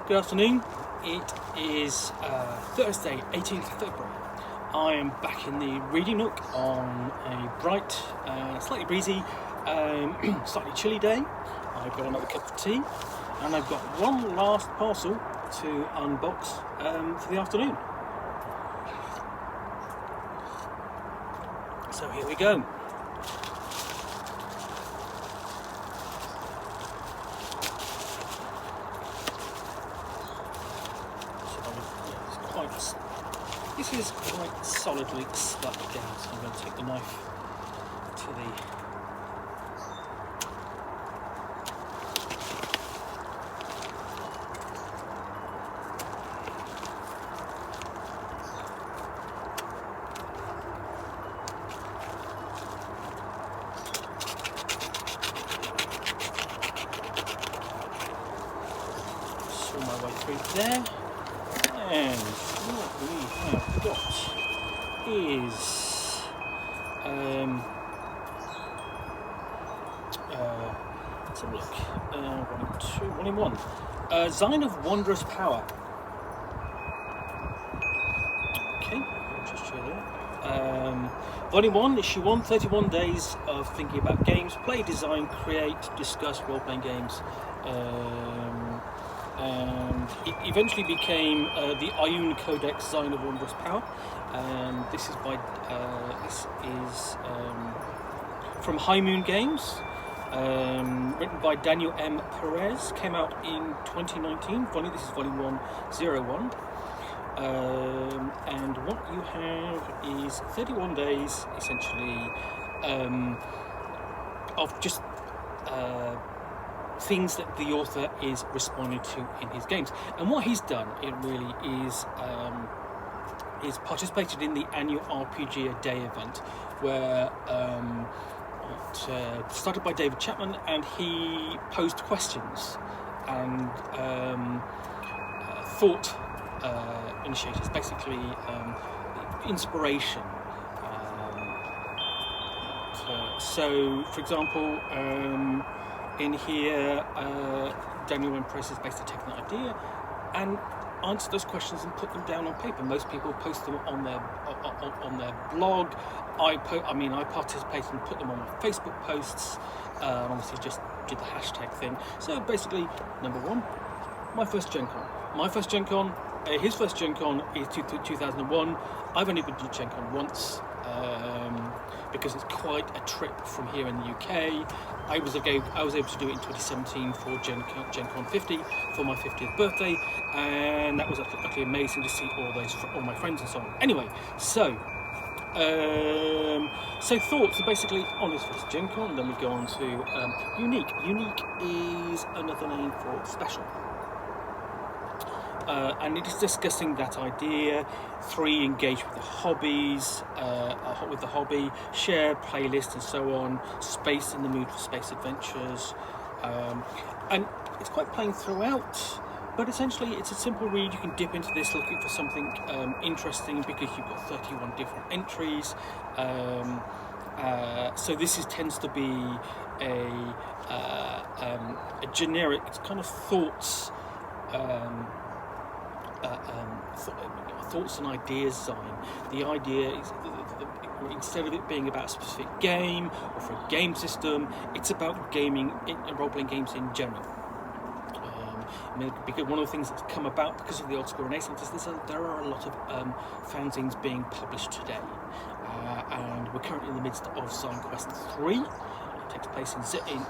Good afternoon. It is Thursday, 18th of February. I am back in the reading nook on a bright, slightly breezy, slightly chilly day. I've got another cup of tea, and I've got one last parcel to unbox for the afternoon. So here we go. This is quite solidly stuck down, so I'm going to take the knife to the saw my way through there. And what we have got is let's have a look. One in one. Zine of Wondrous Power. Okay, just show there. Volume 1, Issue 1, 31 days of thinking about games, play, design, create, discuss role-playing games. And it eventually became the Highmoon Codex Zine of Wondrous Power. This is by from Highmoon Games, written by Daniel M. Perez. Came out in 2019. This is volume 101. And what you have is 31 days, essentially, of just things that the author is responding to in his games. And what he's done, it really is participated in the annual RPG A Day event, where it started by David Chapman, and he posed questions and thought initiators, basically inspiration. So, for example, in here, Daniel M. Press has basically taken that idea and answered those questions and put them down on paper. Most people post them on their blog. I participated and put them on my Facebook posts. Obviously, just did the hashtag thing. So basically, number one, my first Gen Con. His first Gen Con is 2001. I've only been to Gen Con once. Because it's quite a trip from here in the UK. I was able to do it in 2017 for Gen Con 50 for my 50th birthday, and that was utterly amazing to see all my friends and so on. Anyway, so thoughts are basically on his first Gen Con. Then we go on to unique. Unique is another name for special. And it is discussing that idea. 3, engage with the hobbies, with the hobby, share playlist and so on. Space, in the mood for space adventures, and it's quite plain throughout. But essentially, it's a simple read. You can dip into this looking for something interesting, because you've got 31 different entries. So this tends to be a generic kind of thoughts. Thoughts and ideas zine. The idea is instead of it being about a specific game or for a game system, it's about gaming, role-playing games in general. Because one of the things that's come about because of the old school Renaissance is there are a lot of fanzines being published today, and we're currently in the midst of Zine Quest 3. It takes place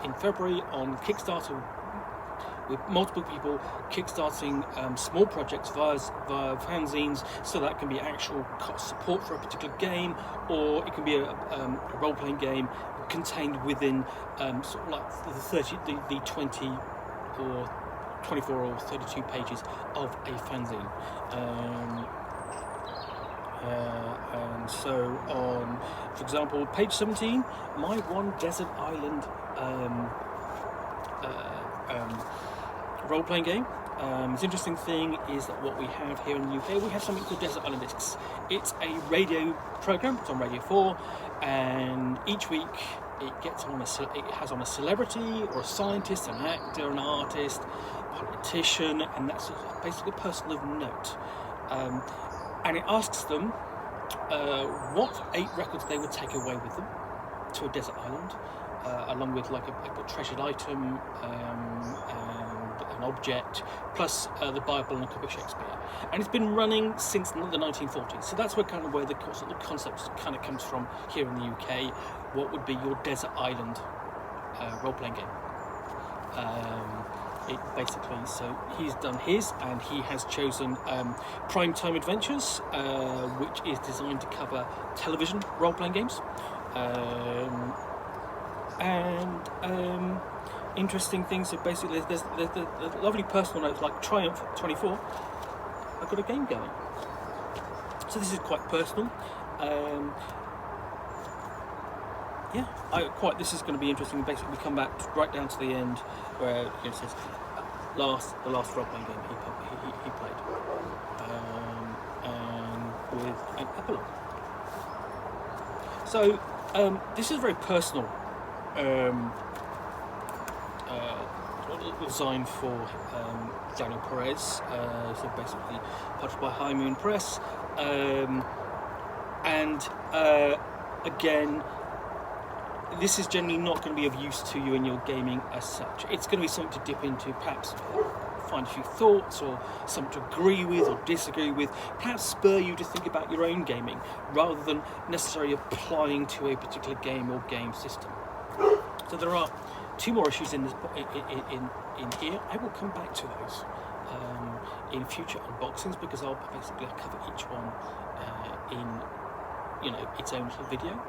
in February on Kickstarter, with multiple people kickstarting small projects via fanzines, so that can be actual support for a particular game, or it can be a role-playing game contained within sort of like the 20 or 24 or 32 pages of a fanzine. And so on, for example, page 17, My One Desert Island role-playing game. The interesting thing is that what we have here in the UK, we have something called Desert Island Discs. It's a radio program. It's on Radio 4, and each week it has on a celebrity or a scientist, an actor, an artist, politician, and that's basically a person of note. And it asks them what 8 records they would take away with them to a desert island, along with like a treasured item and an object, plus the Bible and a copy of Shakespeare. And it's been running since the 1940s. So that's where the concept kind of comes from here in the UK. What would be your desert island role-playing game? It basically, so he's done his, and he has chosen Primetime Adventures, which is designed to cover television role-playing games. Interesting things. So basically, there's lovely personal notes like Triumph 24. I've got a game going. So this is quite personal. This is going to be interesting. Basically, we come back right down to the end where it says the last role-playing game he played, and with an epilogue. So this is very personal. Design for Daniel Perez, so basically published by Highmoon Press, again, this is generally not going to be of use to you in your gaming as such. It's going to be something to dip into, perhaps find a few thoughts or something to agree with or disagree with, perhaps spur you to think about your own gaming rather than necessarily applying to a particular game or game system. So there are 2 more issues in here. I will come back to those in future unboxings, because I'll basically cover each one in its own little video.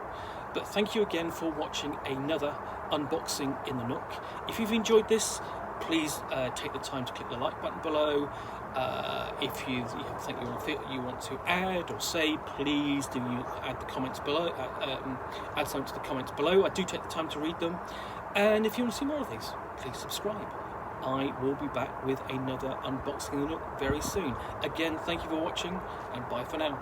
But thank you again for watching another unboxing in the Nook. If you've enjoyed this, please take the time to click the like button below. If you have something you want to add or say, please do add the comments below. Add something to the comments below. I do take the time to read them. And if you want to see more of these, please subscribe. I will be back with another unboxing in the Nook very soon. Again, thank you for watching, and bye for now.